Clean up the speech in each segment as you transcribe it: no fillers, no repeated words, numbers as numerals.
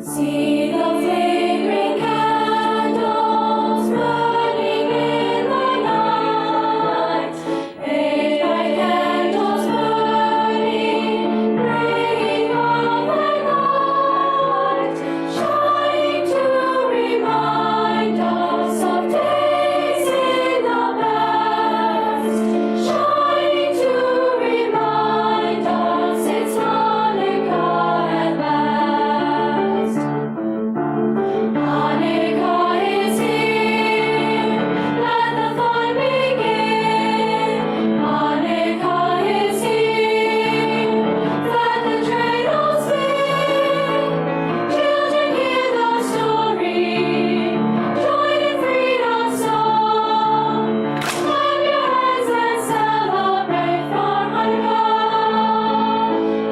See the flickering candles burning in the night. Eight bright candles burning, bringing love and light, shining to remind us of days in the past, shining to remind us it's Hanukkah at last. Hanukkah is here, let the fun begin. Hanukkah is here, let the dreidels spin. Children hear the story, join in freedom's song. Clap your hands and celebrate for Hanukkah.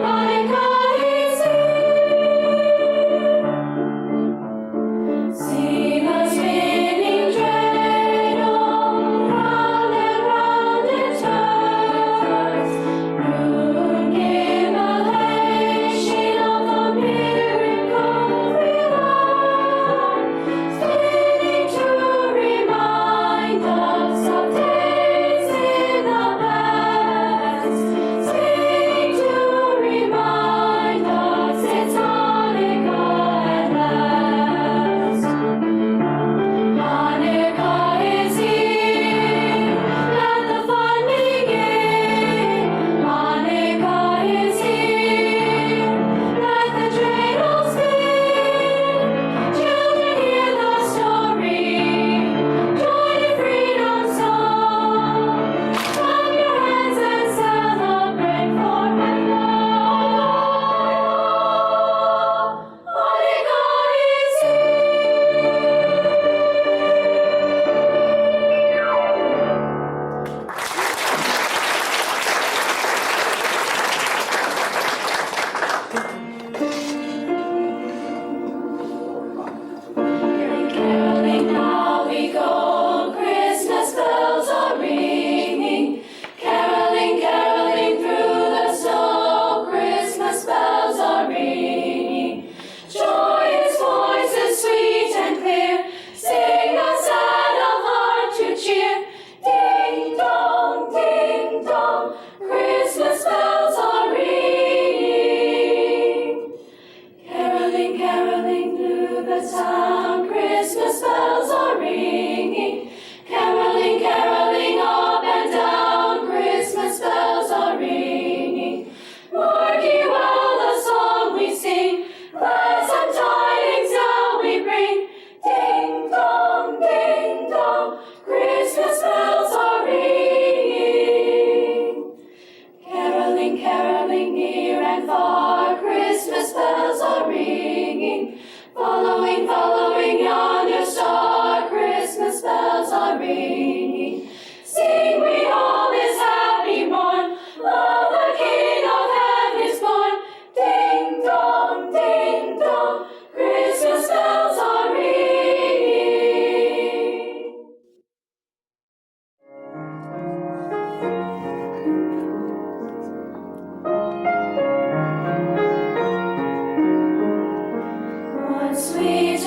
Hanukkah is here. See the spinning dreidel, round and round it turns. Noon immolation of the miracle we learn, spinning to remind us of days in the past, spinning to remind us it's Hanukkah at last. Hanukkah is here, let the fun begin. Hanukkah is here, let the dreidels spin. Children hear the story, join in freedom's song. Clap your hands and celebrate for Hanukkah. Hanukkah is Caroling now we go, Christmas bells are ringing. Caroling, caroling through the snow, Christmas bells are ringing. Joyous voices sweet and clear, sing the sad of heart to cheer. Ding dong, Christmas bells are ringing. Caroling, caroling through the town, Christmas bells are ringing. Caroling, caroling up and down, Christmas bells are ringing. Mark ye well the song we sing, pleasant tidings now we bring. Ding dong, Christmas bells are ringing. Caroling, caroling near and far, Christmas bells are ringing. Following, following yonder star, Christmas bells are ringing. Sing we all this happy morn, lo, the King of Heaven is born. Ding dong, Christmas bells are ringing. Once we